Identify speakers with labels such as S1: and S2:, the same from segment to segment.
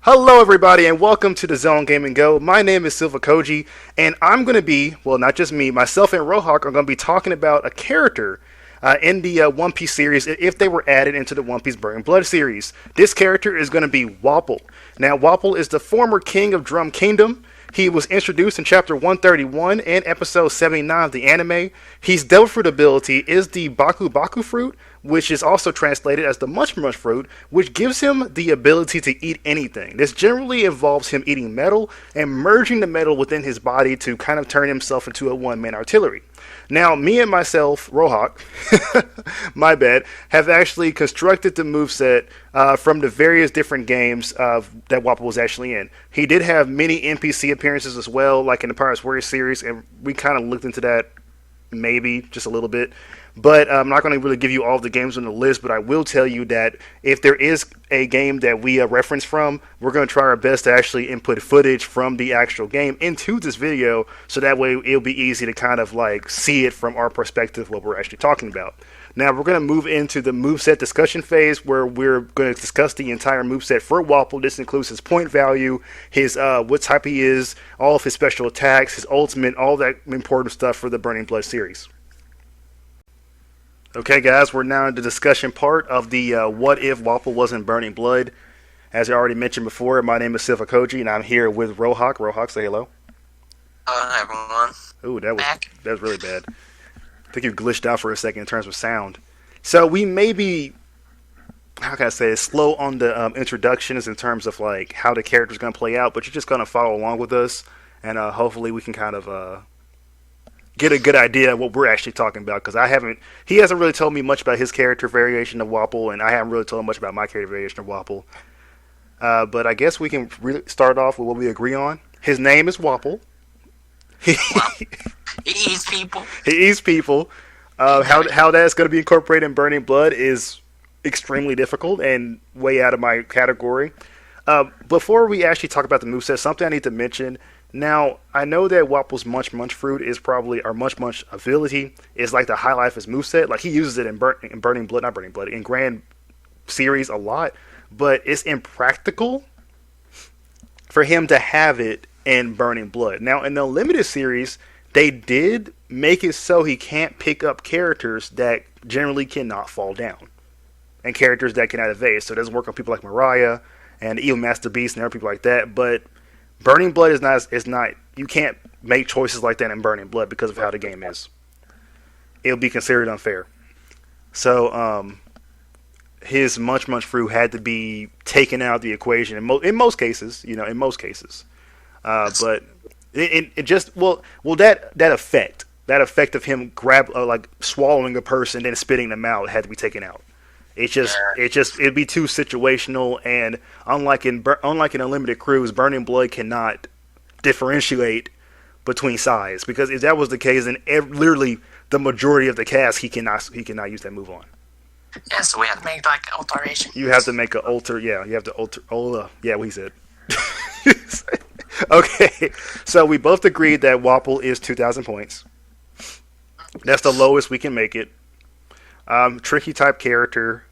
S1: Hello, everybody, and welcome to TheZoneGamingGo. My name is Silvokiji, and I'm going to be, well, not just me, myself and Rohawk are going to be talking about a character in the One Piece series if they were added into the One Piece Burning Blood series. This character is going to be Wapol. Now, Wapol is the former king of Drum Kingdom. He was introduced in chapter 131 and episode 79 of the anime. His devil fruit ability is the Baku Baku fruit, which is also translated as the Much Much fruit, which gives him the ability to eat anything. This generally involves him eating metal and merging the metal within his body to kind of turn himself into a one-man artillery. Now, me and myself, Rohawk, my bad, have actually constructed the moveset from the various different games that Wapol was actually in. He did have many NPC appearances as well, like in the Pirates Warrior series, and we kind of looked into that maybe just a little bit. But I'm not going to really give you all the games on the list, but I will tell you that if there is a game that we reference from, we're going to try our best to actually input footage from the actual game into this video, so that way it'll be easy to kind of like see it from our perspective what we're actually talking about. Now we're going to move into the moveset discussion phase, where we're going to discuss the entire moveset for Wapol. This includes his point value, his what type he is, all of his special attacks, his ultimate, all that important stuff for the Burning Blood series. Okay, guys, we're now in the discussion part of the what if Wapol wasn't Burning Blood. As I already mentioned before, my name is Silvokiji, and I'm here with Rohawk. Rohawk, say hello.
S2: Hello, everyone.
S1: Ooh, that was really bad. I think you glitched out for a second in terms of sound. So we may be, how can I say it, slow on the introductions in terms of like how the character's going to play out, but you're just going to follow along with us, and hopefully we can kind of get a good idea of what we're actually talking about, because he hasn't really told me much about his character variation of Wapol, and I haven't really told him much about my character variation of Wapol. But I guess we can really start off with what we agree on. His name is Wapol.
S2: He eats people.
S1: He eats people. How that's going to be incorporated in Burning Blood is extremely difficult and way out of my category. Before we actually talk about the moveset, something I need to mention. Now, I know that Wapol's Munch Munch fruit is probably, or Munch Munch ability is like the highlight of his moveset. Like, he uses it in in Grand series a lot, but it's impractical for him to have it in Burning Blood. Now, in the limited series, they did make it so he can't pick up characters that generally cannot fall down, and characters that cannot evade. So it doesn't work on people like Mariah and even Master Beast and other people like that, but Burning Blood is not. You can't make choices like that in Burning Blood because of how the game is. It'll be considered unfair. So, his Munch Munch fruit had to be taken out of the equation in most cases. But it just that effect of him like swallowing a person and then spitting them out had to be taken out. It'd be too situational, and unlike in Unlimited Cruise, Burning Blood cannot differentiate between sides, because if that was the case, then literally the majority of the cast he cannot use that move on.
S2: Yeah, so we have to make like alteration.
S1: You have to make an alter. Yeah, you have to alter. Yeah, what he said. Okay, so we both agreed that Wapol is 2,000 points. That's the lowest we can make it. Tricky type character.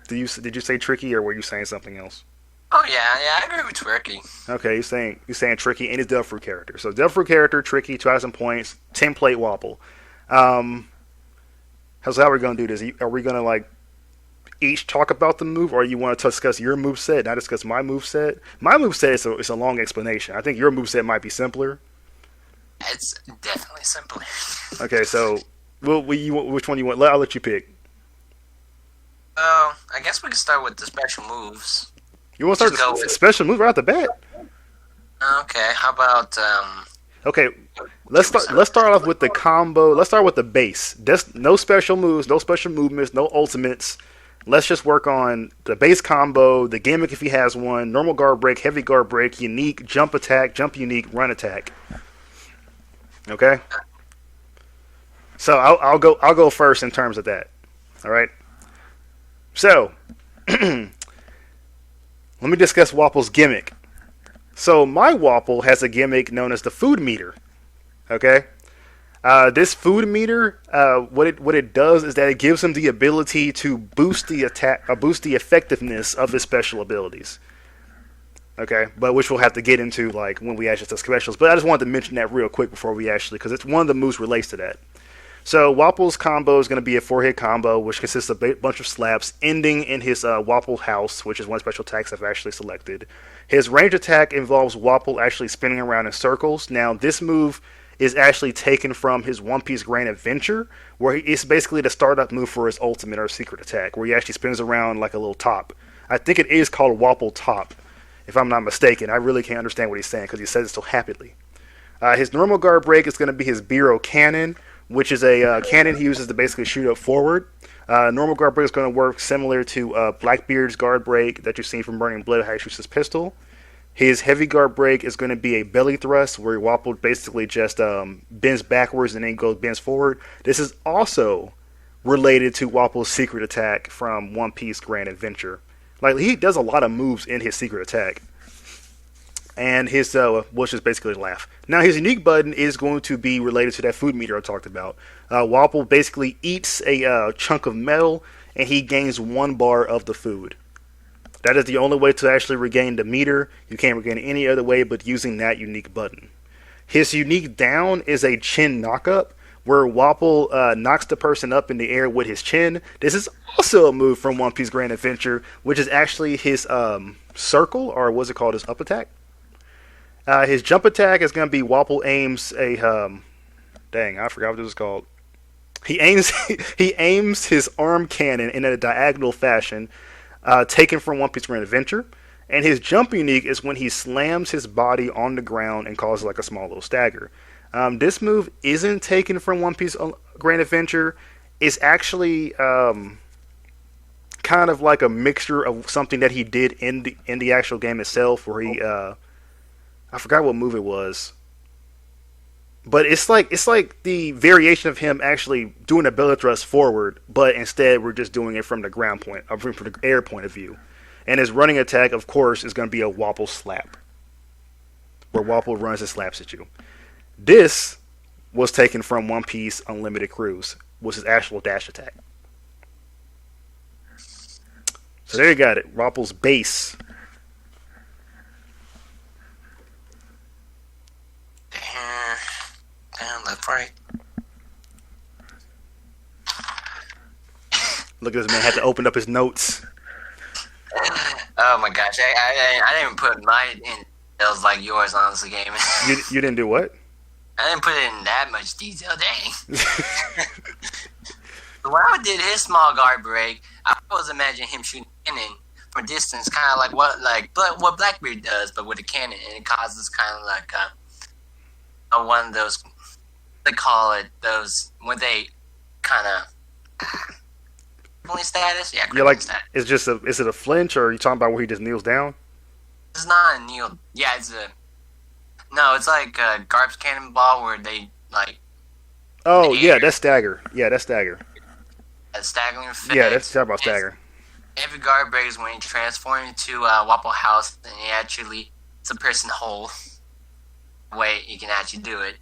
S1: Did you say tricky, or were you saying something else?
S2: Oh yeah, I agree with tricky.
S1: Okay, you're saying tricky, and his devil fruit character. So devil fruit character, tricky, 2,000 points, template Wapol. How are we gonna do this? Are we gonna like each talk about the move, or you want to discuss your moveset and I discuss my moveset? My moveset is a long explanation. I think your moveset might be simpler.
S2: It's definitely simpler.
S1: Okay, so which one you want? I'll let you pick.
S2: I guess we can start with the special moves.
S1: You want to start with special move right off the bat?
S2: Okay, how about
S1: Okay, let's start off with the combo. Let's start with the base. No special moves, no special movements, no ultimates. Let's just work on the base combo, the gimmick if he has one, normal guard break, heavy guard break, unique, jump attack, jump unique, run attack. Okay? So I'll go first in terms of that. All right? So, let me discuss Wapol's gimmick. So my Wapol has a gimmick known as the food meter. Okay? This food meter, what it does is that it gives him the ability to boost the effectiveness of his special abilities. Okay, but which we'll have to get into like when we actually do specials. But I just wanted to mention that real quick before we actually, because it's one of the moves relates to that. So Wapol's combo is going to be a 4-hit combo, which consists of a bunch of slaps, ending in his Wapol House, which is one special attacks I've actually selected. His range attack involves Wapol actually spinning around in circles. Now, this move is actually taken from his One Piece Grand Adventure, where it's basically the startup move for his ultimate or secret attack, where he actually spins around like a little top. I think it is called Wapol Top, if I'm not mistaken. I really can't understand what he's saying because he says it so happily. His normal guard break is going to be his Biro Cannon, which is a cannon he uses to basically shoot up forward. Normal guard break is going to work similar to Blackbeard's guard break that you've seen from Burning Blood, how he shoots his pistol. His heavy guard break is going to be a belly thrust, where Wapol basically just bends backwards and then bends forward. This is also related to Wapol's secret attack from One Piece Grand Adventure. Like, he does a lot of moves in his secret attack. And his, which is basically laugh. Now, his unique button is going to be related to that food meter I talked about. Wapol basically eats a chunk of metal, and he gains 1 bar of the food. That is the only way to actually regain the meter. You can't regain it any other way but using that unique button. His unique down is a chin knockup, where Wapol knocks the person up in the air with his chin. This is also a move from One Piece Grand Adventure, which is actually his circle, or what's it called, his up attack. His jump attack is going to be Wapol aims a dang, I forgot what this is called. He aims his arm cannon in a diagonal fashion, taken from One Piece Grand Adventure. And his jump unique is when he slams his body on the ground and causes like a small little stagger. This move isn't taken from One Piece Grand Adventure. It's actually kind of like a mixture of something that he did in the actual game itself, where he I forgot what move it was, but it's like the variation of him actually doing a belly thrust forward, but instead we're just doing it from the ground point, or from the air point of view. And his running attack, of course, is going to be a Wapol slap, where Wapol runs and slaps at you. This was taken from One Piece Unlimited Cruise, was his actual dash attack. So there you got it, Wapol's base.
S2: Down, left, right.
S1: Look at this man, had to open up his notes.
S2: Oh my gosh, I didn't even put my details like yours on this game.
S1: You didn't do what?
S2: I didn't put it in that much detail, dang. When I did his small guard break, I was imagining him shooting cannon from distance, kind of like what Blackbeard does, but with a cannon, and it causes kind of like one of those, they call it those when they kind of crippling status. Yeah, crippling
S1: like
S2: status.
S1: It's just is it a flinch, or are you talking about where he just kneels down?
S2: It's not a kneel. Yeah, it's like Garp's cannonball where they like.
S1: Oh yeah, that's stagger. Yeah, that's stagger.
S2: A staggering effect.
S1: Yeah, that's talking about stagger.
S2: Every guard break is when you transform into Wapol House, and you actually it's a person whole. Way you can actually do it.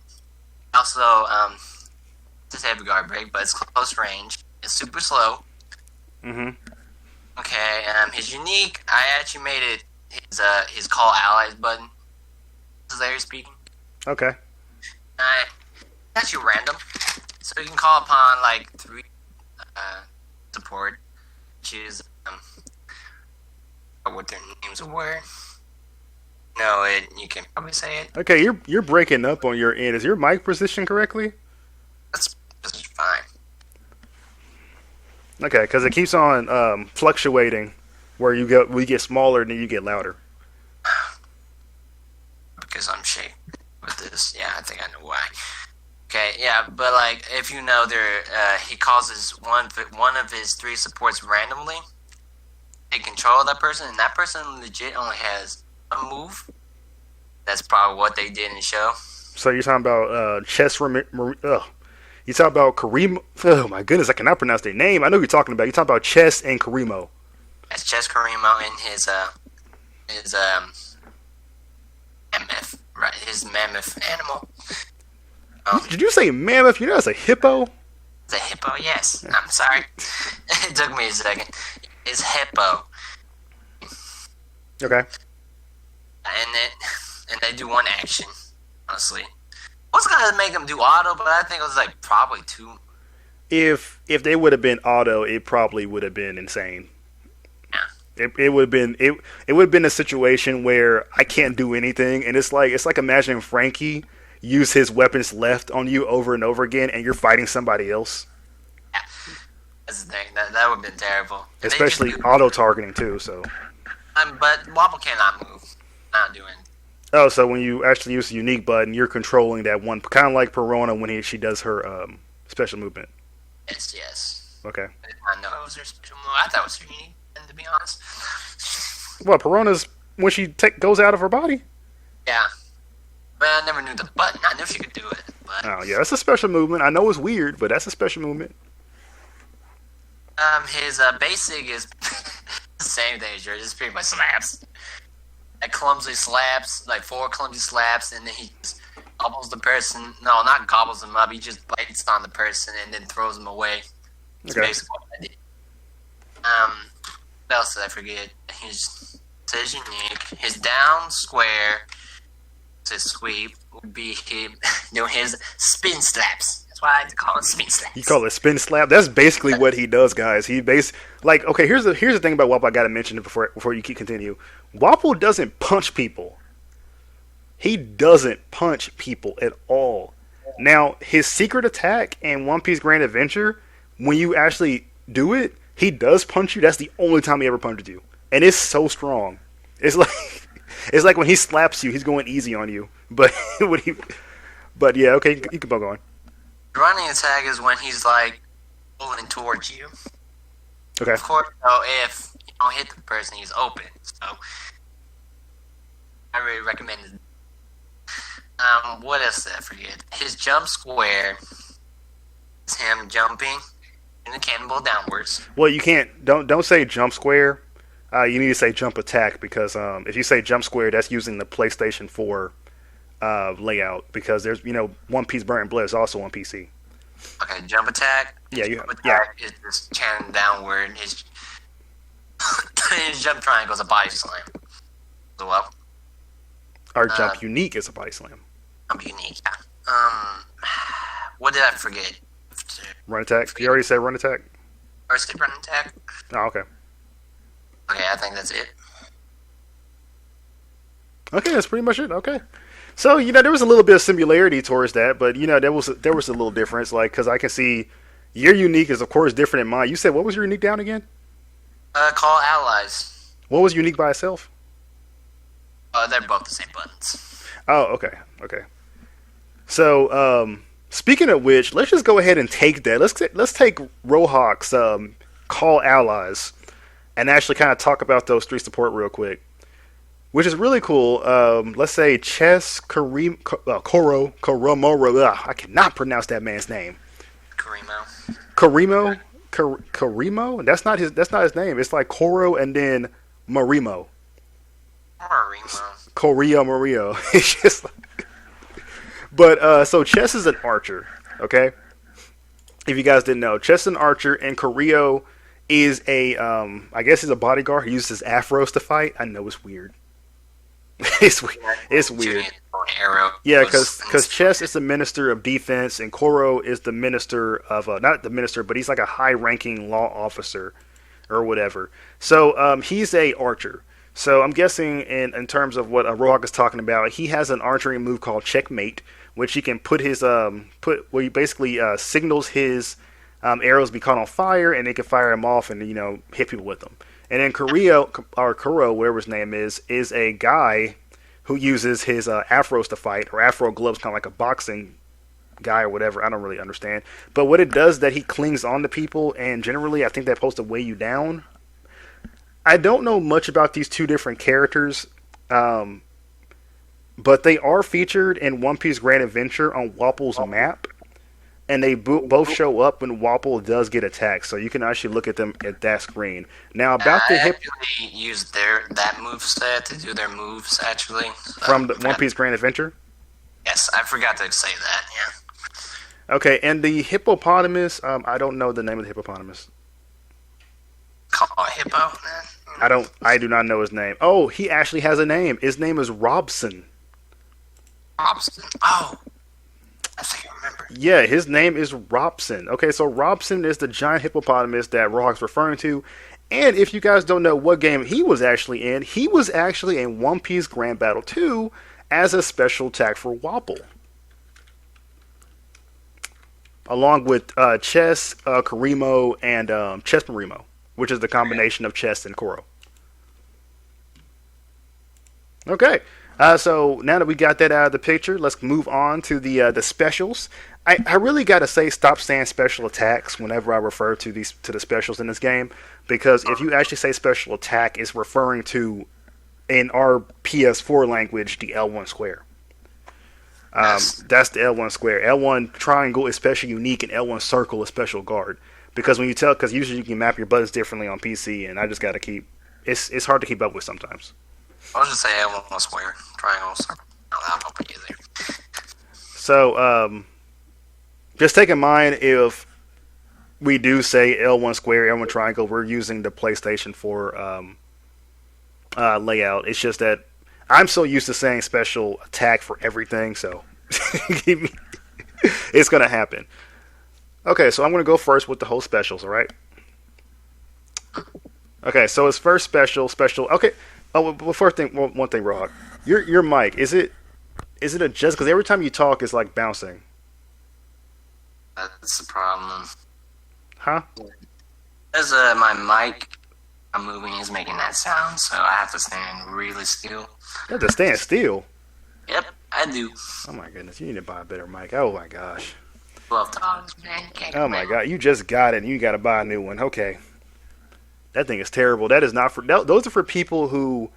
S2: Also, just heavy guard break, but it's close range. It's super slow.
S1: Mhm.
S2: Okay. His unique, I actually made it his call allies button. This is Larry speaking.
S1: Okay.
S2: It's actually random, so you can call upon like 3 support, which is what their names were. No, you can probably say it.
S1: Okay, you're breaking up on your end. Is your mic positioned correctly?
S2: That's fine.
S1: Okay, because it keeps on fluctuating, where we get smaller and then you get louder.
S2: Because I'm shaped with this. Yeah, I think I know why. Okay, yeah, but like if you know he causes one of his 3 supports randomly take control of that person, and that person legit only has a move. That's probably what they did in the show.
S1: So you're talking about you talking about Karimo? Oh my goodness, I cannot pronounce their name. I know who you're talking about. You're talking about Chess and Karimo.
S2: That's Chess Karimo and his mammoth, right? His mammoth animal.
S1: Did you say mammoth? You know it's a hippo.
S2: It's a hippo. Yes. I'm sorry. It took me a second. It's hippo.
S1: Okay.
S2: They do one action, honestly. I was gonna make them do auto, but I think it was like probably two.
S1: If they would have been auto, it probably would have been insane. It would have been it would have been a situation where I can't do anything, and it's like imagining Frankie use his weapons left on you over and over again, and you're fighting somebody else.
S2: Yeah. That's the thing. That would have been terrible.
S1: Especially auto targeting too. So.
S2: But Wapol cannot move. Not doing.
S1: Oh, so when you actually use the unique button, you're controlling that one, kind of like Perona when she does her special movement.
S2: Yes.
S1: Okay.
S2: I did not know it was her special move. I thought it was her unique. And to be honest.
S1: Well, Perona's when she goes out of her body.
S2: Yeah. But I never knew the button. I knew she could do it. But...
S1: Oh yeah, that's a special movement. I know it's weird, but that's a special movement.
S2: His basic is the same thing as yours. It's pretty much slaps. Like clumsy slaps, like 4 clumsy slaps, and then he just gobbles the person. No, not gobbles them up. He just bites on the person and then throws them away. That's basically what I did. What else did I forget? His unique. His down square, his sweep, would be him doing his spin slaps. That's why I like to call it spin slaps.
S1: You call it spin slap? That's basically what he does, guys. Okay, here's the thing about Wapol I gotta mention it before you continue. Wapol doesn't punch people. He doesn't punch people at all. Now, his secret attack in One Piece Grand Adventure, when you actually do it, he does punch you. That's the only time he ever punches you. And it's so strong. It's like when he slaps you, he's going easy on you. But yeah, okay, you can keep on going.
S2: Running attack is when he's like pulling towards you.
S1: Okay.
S2: Of course, though, if you don't hit the person, he's open. So I really recommend it. What else did I forget? His jump square is him jumping in the cannonball downwards.
S1: Well, you can't. Don't say jump square. You need to say jump attack because if you say jump square, that's using the PlayStation 4 layout because there's One Piece Burnt Blood is also on PC.
S2: Okay, jump attack.
S1: Yeah,
S2: jump attack is just channeling downward. His jump triangle is a body slam as well.
S1: Our jump unique is a body slam.
S2: Jump unique. Yeah. What did I forget?
S1: Run attack. You already said run attack.
S2: Or said run attack.
S1: Oh, okay.
S2: Okay, I think that's it.
S1: Okay, that's pretty much it. Okay. So, there was a little bit of similarity towards that, but, there was a little difference, because I can see your unique is, of course, different than mine. You said, what was your unique down again?
S2: Call allies.
S1: What was unique by itself?
S2: They're both the same buttons.
S1: Oh, okay. Okay. So, speaking of which, let's just go ahead and take that. Let's take Rohawk's call allies and actually kind of talk about those 3 support real quick. Which is really cool. Let's say Chess Koromoro. I cannot pronounce that man's name. Karimo. That's not his name. It's like Koro and then Marimo. Korea Mario. It's just. But so Chess is an archer. Okay. If you guys didn't know, Chess is an archer, and Koryo is I guess he's a bodyguard. He uses his afros to fight. I know it's weird. It's weird. Yeah, because Chess is the minister of defense, and Koro is the minister of not the minister, but he's like a high-ranking law officer or whatever. So he's a archer. So I'm guessing in terms of what Rohawk is talking about, he has an archery move called Checkmate, which he can put his where he basically signals his arrows be caught on fire, and they can fire them off and hit people with them. And then Kuro, whatever his name is a guy who uses his afros to fight, or afro gloves, kind of like a boxing guy or whatever. I don't really understand. But what it does is that he clings on to people, and generally I think that's supposed to weigh you down. I don't know much about these 2 different characters, but they are featured in One Piece Grand Adventure on Wapol's map. And they both show up when Wapol does get attacked, so you can actually look at them at that screen. Now about the hip,
S2: I actually used that move set to do their moves actually
S1: from the One Piece Grand Adventure.
S2: Yes, I forgot to say that. Yeah.
S1: Okay, and the hippopotamus. I don't know the name of the hippopotamus.
S2: Call a hippo.
S1: I do not know his name. Oh, he actually has a name. His name is Robson.
S2: Robson. Oh, I think I remember.
S1: Yeah, his name is Robson. Okay, so Robson is the giant hippopotamus that Rohawk's referring to. And if you guys don't know what game he was actually in, he was actually in One Piece Grand Battle 2 as a special attack for Wapol. Along with Chess, Karimo, and Chess Marimo, which is the combination of Chess and Koro. Okay, so now that we got that out of the picture, let's move on to the specials. I really gotta say, stop saying special attacks whenever I refer to the specials in this game, because if you actually say special attack, it's referring to, in our PS4 language, the L1 square. That's the L1 square. L1 triangle is special unique, and L1 circle is special guard. Because when you tell, because usually you can map your buttons differently on PC, and I just gotta keep. It's hard to keep up with sometimes.
S2: I'll just say L1 square, triangle, circle. I'll put you there.
S1: So, just take in mind if we do say L1 square, L1 triangle, we're using the PlayStation 4 layout. It's just that I'm so used to saying special attack for everything, so it's going to happen. Okay, so I'm going to go first with the whole specials, alright? Okay, so his first special. Okay. Oh, well, first thing, one thing, Rohawk. Your mic, is it adjust? Because every time you talk, it's like bouncing.
S2: That's the problem.
S1: Huh?
S2: Because my mic, I'm moving, is making that sound, so I have to stand really still.
S1: You have to stand still?
S2: Yep, I do.
S1: Oh my goodness, you need to buy a better mic. Oh my gosh.
S2: $12, man. You can't
S1: Oh my god, you just got it and you got to buy a new one. Okay. That thing is terrible. That is not for. Those are for people who.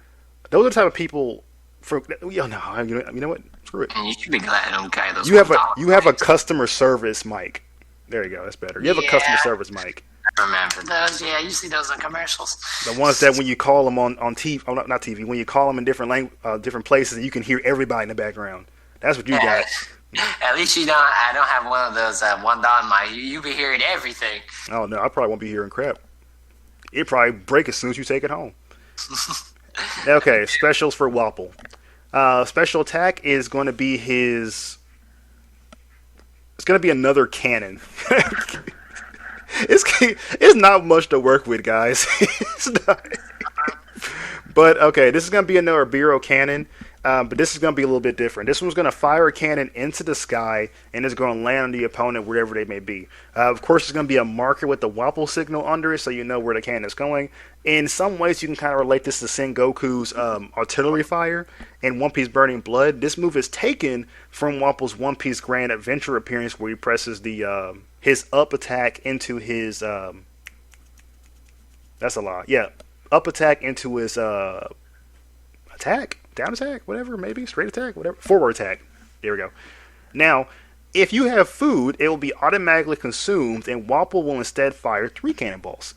S1: Those are the type of people. For you know what? Screw it.
S2: And you should be glad I don't carry those.
S1: You have a customer service mic. There you go. That's better. You have a customer service mic.
S2: I remember those. Yeah, you see those in commercials.
S1: The ones that when you call them on TV, oh, not TV. When you call them in different places, you can hear everybody in the background. That's what you got.
S2: At least you don't. I don't have one of those $1 mic. You be hearing everything.
S1: Oh no, I probably won't be hearing crap. It probably break as soon as you take it home. Okay, specials for Wapol. Special attack is going to be his. It's going to be another cannon. It's not much to work with, guys. It's not. But okay, this is going to be another Biro cannon. But this is going to be a little bit different. This one's going to fire a cannon into the sky, and it's going to land on the opponent wherever they may be. Of course, there's going to be a marker with the Wapol signal under it, so you know where the cannon is going. In some ways, you can kind of relate this to Sengoku's artillery fire in One Piece Burning Blood. This move is taken from Wapol's One Piece Grand Adventure appearance, where he presses the his up attack into his... that's a lot. Yeah, up attack into his attack? Down attack, whatever, maybe straight attack, whatever, forward attack. There we go. Now, if you have food, it will be automatically consumed, and Wapol will instead fire 3 cannonballs.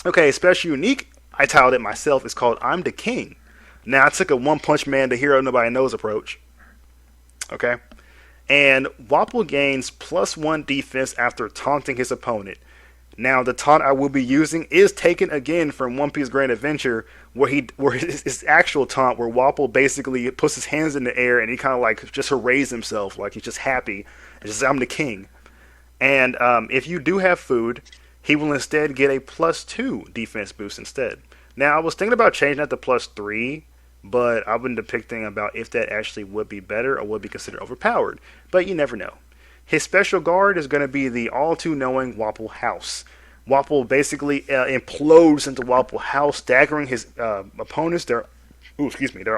S1: Okay, special unique, I titled it myself. It's called I'm the King. Now, I took a One Punch Man to Hero Nobody Knows approach. Okay, and Wapol gains +1 defense after taunting his opponent. Now, the taunt I will be using is taken again from One Piece Grand Adventure, where his actual taunt, where Wapol basically puts his hands in the air and he kind of like just hurrays himself, like he's just happy. It's just, I'm the king. And if you do have food, he will instead get a +2 defense boost instead. Now, I was thinking about changing that to +3, but I've been depicting about if that actually would be better or would be considered overpowered. But you never know. His special guard is going to be the all-too-knowing Wapol House. Wapol basically implodes into Wapol House, staggering his opponents. They're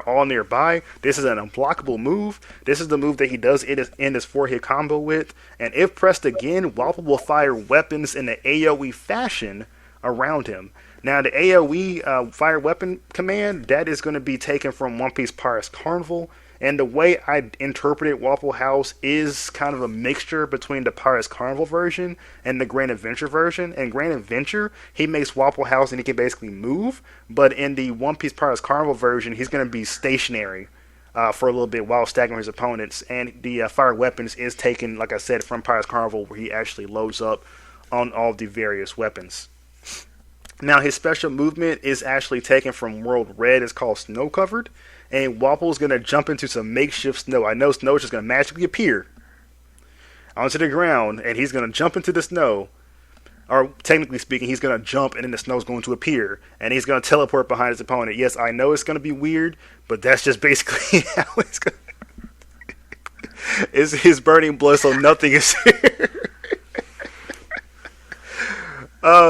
S1: all nearby. This is an unblockable move. This is the move that he does end his 4-hit combo with. And if pressed again, Wapol will fire weapons in the AoE fashion around him. Now, the AoE fire weapon command, that is going to be taken from One Piece Pirates Carnival. And the way I interpreted Wapol House is kind of a mixture between the Pirates Carnival version and the Grand Adventure version. In Grand Adventure, he makes Wapol House and he can basically move. But in the One Piece Pirates Carnival version, he's going to be stationary for a little bit while staggering his opponents. And the fire weapons is taken, like I said, from Pirates Carnival, where he actually loads up on all the various weapons. Now his special movement is actually taken from World Red. It's called Snow Covered, and Wapol's gonna jump into some makeshift snow. I know snow is just gonna magically appear onto the ground, and he's gonna jump into the snow. Or technically speaking, he's gonna jump, and then the snow's going to appear, and he's gonna teleport behind his opponent. Yes, I know it's gonna be weird, but that's just basically how it's gonna. Is his burning blood, so nothing is here.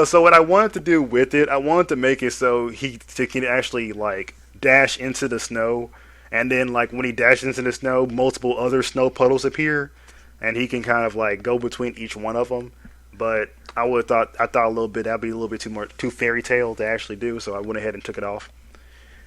S1: So what I wanted to do with it, I wanted to make it so he can actually like dash into the snow, and then like when he dashes into the snow, multiple other snow puddles appear, and he can kind of like go between each one of them. But I thought a little bit that'd be a little bit too fairy tale to actually do, so I went ahead and took it off.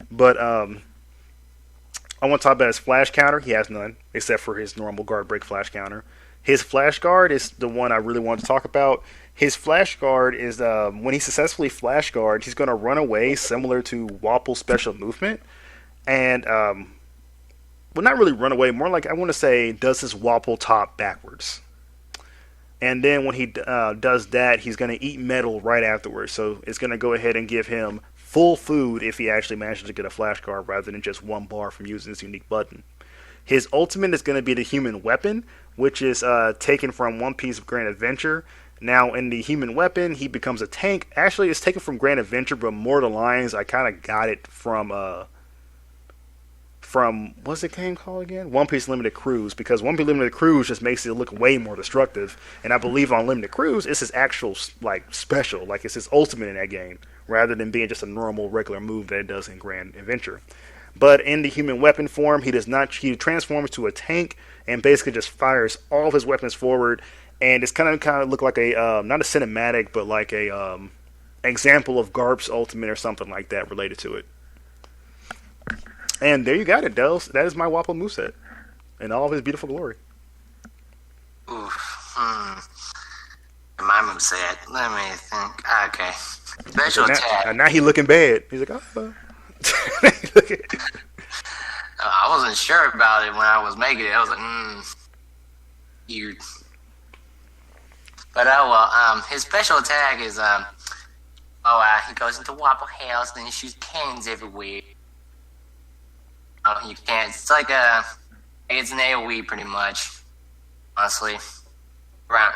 S1: But I want to talk about his flash counter. He has none except for his normal guard break flash counter. His flash guard is the one I really want to talk about. His flash guard is when he successfully flash guards, he's going to run away, similar to Wapol's special movement, and well, not really run away, more like I want to say does his Wapol top backwards. And then when he does that, he's going to eat metal right afterwards. So it's going to go ahead and give him full food if he actually manages to get a flash guard rather than just one bar from using this unique button. His ultimate is going to be the human weapon, which is taken from One Piece of Grand Adventure. Now, in the human weapon, he becomes a tank. Actually, it's taken from Grand Adventure, but more the lines, I kind of got it from what's the game called again? One Piece Limited Cruise, because One Piece Limited Cruise just makes it look way more destructive. And I believe on Limited Cruise, it's his actual like special, like it's his ultimate in that game, rather than being just a normal regular move that it does in Grand Adventure. But in the human weapon form, he does not. He transforms to a tank and basically just fires all of his weapons forward. And it's kind of look like a not a cinematic, but like a example of Garp's ultimate or something like that related to it. And there you got it, Dels. That is my Wapol moveset in all of his beautiful glory.
S2: Oof. My moveset. Let me think. Okay. Special attack.
S1: And now he looking bad. He's like, oh.
S2: I wasn't sure about it when I was making it. I was like, weird. But his special attack is he goes into Wapol house, then he shoots cannons everywhere. You can't. It's like it's an AOE pretty much, honestly.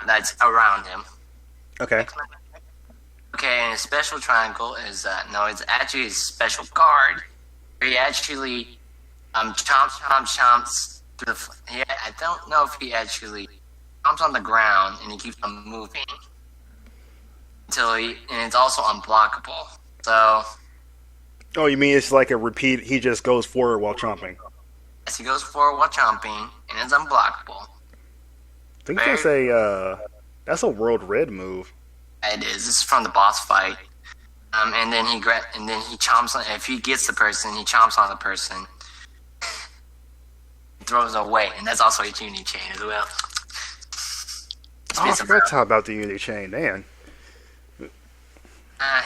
S2: That's around him.
S1: Okay.
S2: Okay, and his special triangle is it's actually his special guard. He actually chomps through the. I don't know if he actually chomps on the ground and he keeps on moving and it's also unblockable. So.
S1: Oh, you mean it's like a repeat? He just goes forward while chomping.
S2: Yes, he goes forward while chomping, and it's unblockable.
S1: I think that's a World Red move.
S2: It is. This is from the boss fight. And then he chomps on. If he gets the person, he chomps on the person, throws it away, and that's also a unity chain as well.
S1: I forgot to talk about the unity chain, man.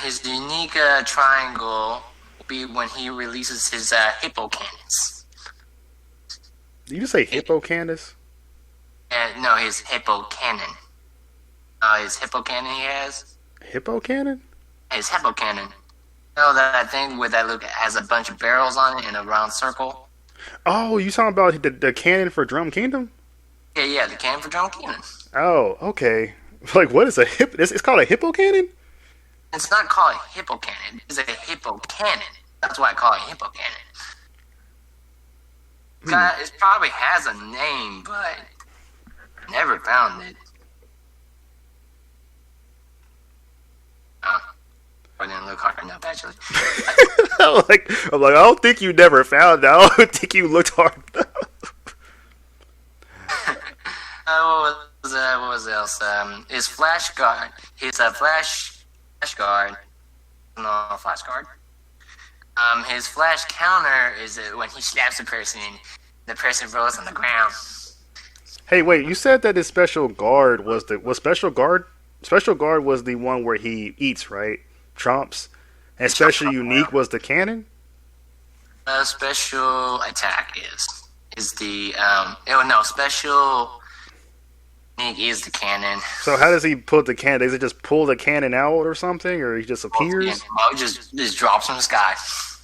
S2: His unique triangle will be when he releases his hippo cannons.
S1: Did you say hippo cannons?
S2: No, his hippo cannon. His hippo cannon he has.
S1: Hippo cannon?
S2: His hippo cannon. You know that thing with that look has a bunch of barrels on it in a round circle?
S1: Oh, you talking about the cannon for Drum Kingdom?
S2: Yeah, the cannon for Drum Kingdom.
S1: Oh, okay. Like, what is a hip? It's called a hippo cannon?
S2: It's not called a hippo cannon. It's a hippo cannon. That's why I call it hippo cannon. It probably has a name, but never found it. I didn't look hard enough, actually.
S1: I'm like, I don't think you never found it. I don't think you looked hard enough.
S2: What was else? His flash guard. His flash guard. No, flash guard. His flash counter is when he slaps a person, the person rolls on the ground.
S1: Hey, wait! You said that his special guard was special guard. Special guard was the one where he eats, right? Chomps. And special unique was the cannon.
S2: Special attack is the special. Nick is the cannon.
S1: So how does he put the cannon? Does he just pull the cannon out or something, or he just appears?
S2: Oh, it just drops from the sky.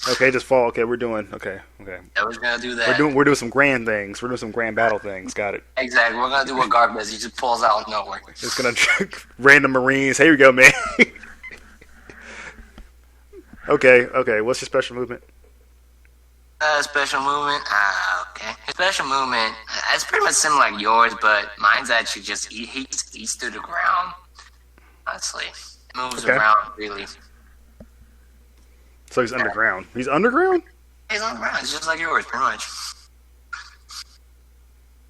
S1: Okay, just fall. Okay, we're doing. Okay.
S2: Yeah, we're gonna do that.
S1: We're doing some grand things. We're doing some grand battle things. Got it.
S2: Exactly. We're gonna do what Garb does. He just pulls out of nowhere.
S1: It's gonna random Marines. Here you go, man. Okay. What's your special movement?
S2: Special movement. Okay. Special movement. It's pretty much similar like yours, but mine's actually just he eats through the ground. Honestly, moves around really.
S1: So he's underground. He's underground?
S2: He's underground. It's just like yours, pretty much.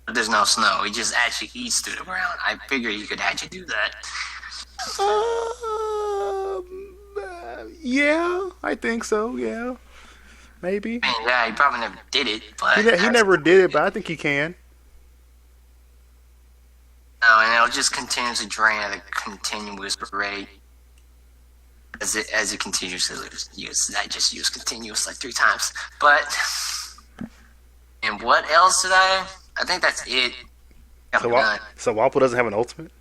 S2: But there's no snow. He just actually eats through the ground. I figure you could actually do that.
S1: Yeah, I think so. Yeah, maybe.
S2: I mean, yeah, he probably never did it, but
S1: He never did it, but I think he can.
S2: No, and it'll just continue to drain at a continuous rate as it continues to use. I just use continuous like 3 times. But and what else did I think that's it.
S1: So Wapol doesn't have an ultimate?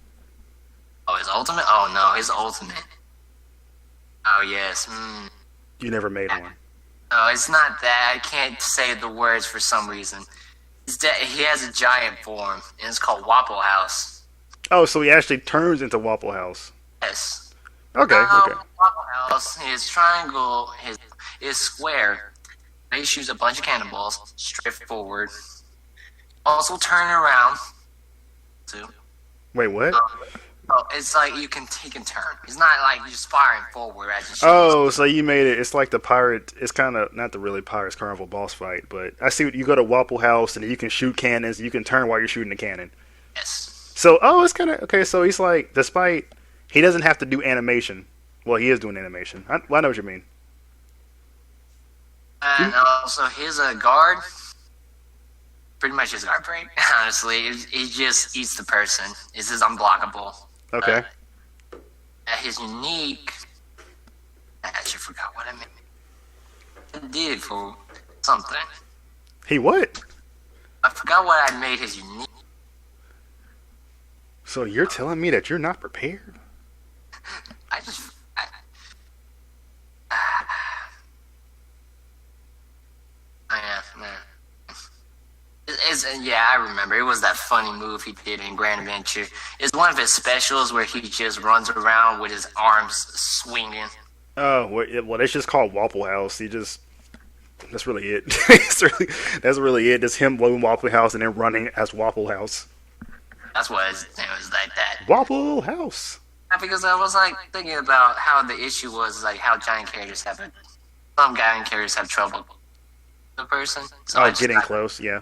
S2: Oh, his ultimate? Oh no, his ultimate. Oh yes.
S1: You never made one.
S2: No, it's not that. I can't say the words for some reason. It's that he has a giant form, and it's called Wapol House.
S1: Oh, so he actually turns into Wapol House.
S2: Yes.
S1: Okay.
S2: Wapol House, his triangle, his square. He shoots a bunch of cannonballs straight forward. Also turn around. Too.
S1: Wait, what?
S2: It's like he can turn. It's not like just firing forward as you shoot.
S1: Oh, so you made it. It's like the pirate. It's kind of not the really Pirates Carnival boss fight, but I see you go to Wapol House and you can shoot cannons. You can turn while you're shooting the cannon.
S2: Yes.
S1: So, it's kind of okay. So he's like, despite he doesn't have to do animation. Well, he is doing animation. I know what you mean.
S2: And also his guard. Pretty much his guard break. Honestly, he just eats the person. It's just unblockable.
S1: Okay.
S2: His unique. I actually forgot what I made. I did for something.
S1: He what?
S2: I forgot what I made his unique.
S1: So you're telling me that you're not prepared?
S2: Yeah, I remember. It was that funny move he did in Grand Adventure. It's one of his specials where he just runs around with his arms swinging.
S1: Oh, well, it's just called Wapol House. That's really it. That's really it. Just him blowing Wapol House and then running as Wapol House.
S2: That's what it was like that.
S1: Wapol House.
S2: Because I was like thinking about how the issue was like how giant characters some giant characters have trouble with the person. So
S1: getting close, yeah.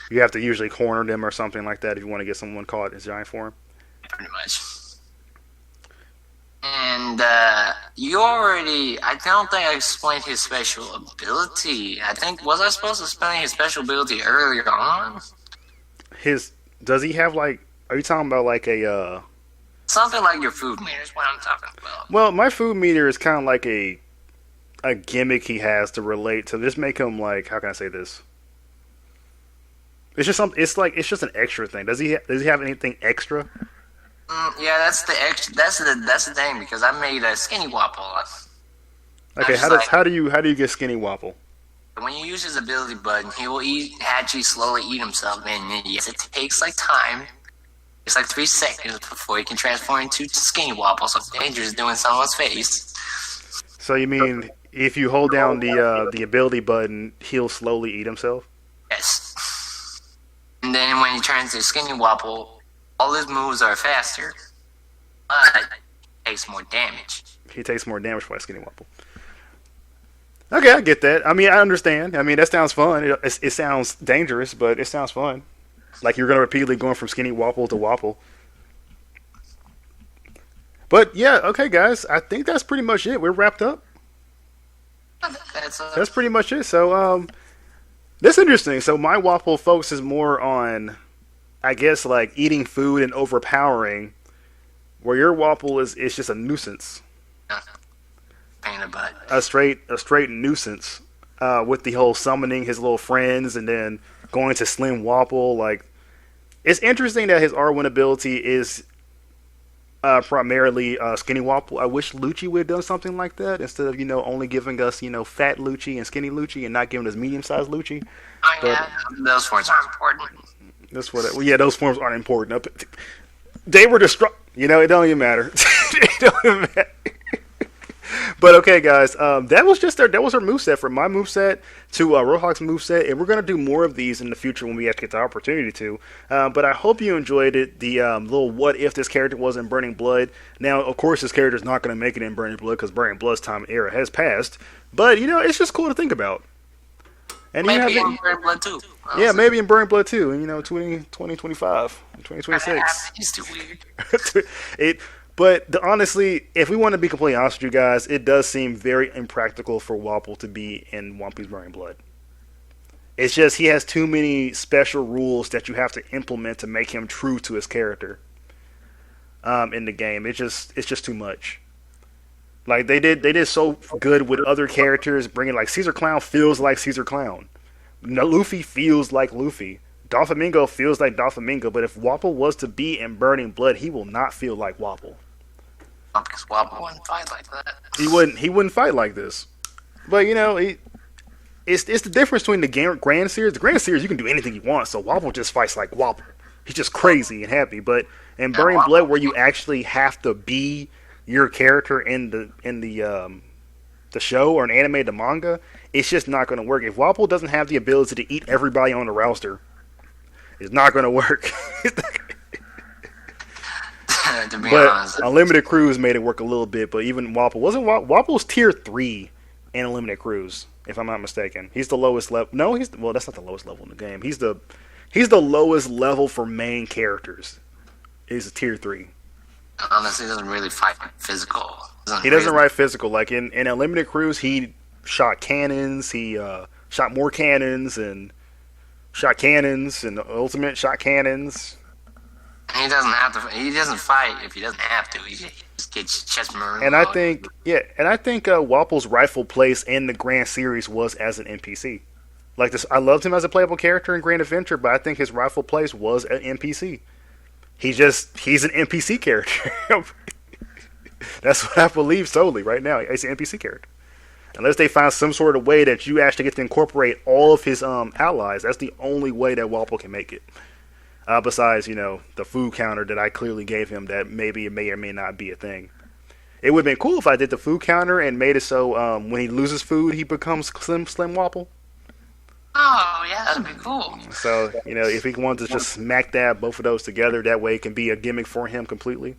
S1: You have to usually corner them or something like that if you want to get someone caught in giant form.
S2: Pretty much. And I don't think I explained his special ability. Was I supposed to explain his special ability earlier on?
S1: Does he have are you talking about like a...
S2: Something like your food meter is what I'm talking about.
S1: Well, my food meter is kind of like a gimmick he has to relate to just make him how can I say this? It's just something. It's just an extra thing. Does he have anything extra?
S2: Yeah, that's the extra. That's the thing because I made a skinny Wapol.
S1: Okay, how do you get skinny Wapol?
S2: When you use his ability button, he will actually slowly eat himself. And yes, it takes time. It's 3 seconds before he can transform into skinny Wapol. So dangerous doing someone's face.
S1: So you mean if you hold down the ability button, he'll slowly eat himself?
S2: Yes. And then when he turns to skinny Wapol, all his moves are faster, but he takes more damage.
S1: He takes more damage by skinny Wapol. Okay, I get that. I mean, I understand. I mean, that sounds fun. It sounds dangerous, but it sounds fun. Like you're going to repeatedly going from skinny Wapol to Wapol. But yeah, okay, guys. I think that's pretty much it. We're wrapped up. That's pretty much it. So, that's interesting. So my Wapol focuses more on, I guess, eating food and overpowering, where your Wapol is just a nuisance.
S2: Pain in the butt.
S1: A straight nuisance. With the whole summoning his little friends and then going to Slim Wapol. It's interesting that his R1 ability is primarily Skinny Wapol. I wish Lucci would have done something like that instead of only giving us fat Lucci and skinny Lucci and not giving us medium sized Lucci.
S2: Oh yeah, those forms are important.
S1: That's what. Well, yeah, those forms aren't important. They were destroyed. It don't even matter. It don't even matter. But okay, guys, that was our moveset, from my moveset to Rohawk's moveset, and we're gonna do more of these in the future when we actually get the opportunity to. But I hope you enjoyed it. The little what if this character was in Burning Blood. Now, of course, this character is not gonna make it in Burning Blood because Burning Blood's time era has passed. But it's just cool to think about. And
S2: maybe in Burning Blood too.
S1: Yeah, maybe in Burning Blood too. 2025, 2026.
S2: It's too weird.
S1: But honestly, if we want to be completely honest with you guys, it does seem very impractical for Wapol to be in One Piece Burning Blood. It's just he has too many special rules that you have to implement to make him true to his character in the game. It's just too much. Like they did so good with other characters, bringing like Caesar Clown feels like Caesar Clown. Luffy feels like Luffy. Doflamingo feels like Doflamingo, but if Wapol was to be in Burning Blood, he will not feel like Wapol.
S2: Because Wapol wouldn't fight like that.
S1: He wouldn't fight like this. But it's the difference between the Grand Series. The Grand Series, you can do anything you want, so Wapol just fights like Wapol. He's just crazy and happy. But in Burning Blood, where you actually have to be your character in the show or an anime, the manga, it's just not going to work. If Wapol doesn't have the ability to eat everybody on the roster, it's not going to work.
S2: To be
S1: but
S2: honest,
S1: Unlimited Cruise made it work a little bit. But even Wapol's tier 3 in Unlimited Cruise, if I'm not mistaken. He's the lowest level. No, that's not the lowest level in the game. He's the lowest level for main characters. He's a tier 3.
S2: Honestly, he doesn't really fight physical.
S1: He doesn't fight physical. Like in Unlimited Cruise, he shot cannons. He shot more cannons and shot cannons and ultimate shot cannons.
S2: He doesn't have to. He doesn't fight if he doesn't have to. He just gets chest marooned.
S1: And I think Wapol's rightful place in the Grand Series was as an NPC. Like this, I loved him as a playable character in Grand Adventure, but I think his rightful place was an NPC. He's an NPC character. That's what I believe solely right now. He's an NPC character. Unless they find some sort of way that you actually get to incorporate all of his allies, that's the only way that Wapol can make it. Besides, the food counter that I clearly gave him that maybe it may or may not be a thing. It would have been cool if I did the food counter and made it so when he loses food, he becomes Slim Wapol.
S2: Oh, yeah, that'd be cool.
S1: So, if he wanted to just smack dab both of those together, that way it can be a gimmick for him completely.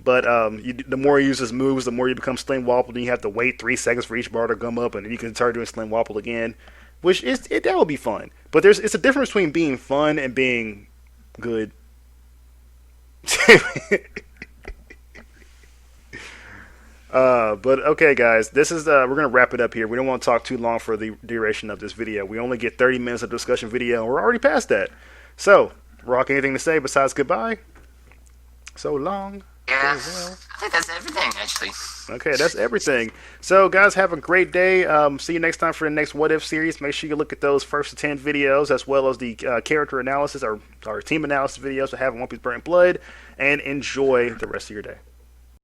S1: But the more he uses moves, the more you become Slim Wapol, then you have to wait 3 seconds for each bar to come up, and then you can start doing Slim Wapol again, which that would be fun. But it's a difference between being fun and being good. But okay, guys, this is we're gonna wrap it up here. We don't want to talk too long for the duration of this video. We only get 30 minutes of discussion video, and we're already past that. So, Rock, anything to say besides goodbye? So long.
S2: Yeah, I think that's everything, actually.
S1: Okay, that's everything. So, guys, have a great day. See you next time for the next What If series. Make sure you look at those first 10 videos, as well as the character analysis, our team analysis videos we have in One Piece Burning Blood, and enjoy the rest of your day.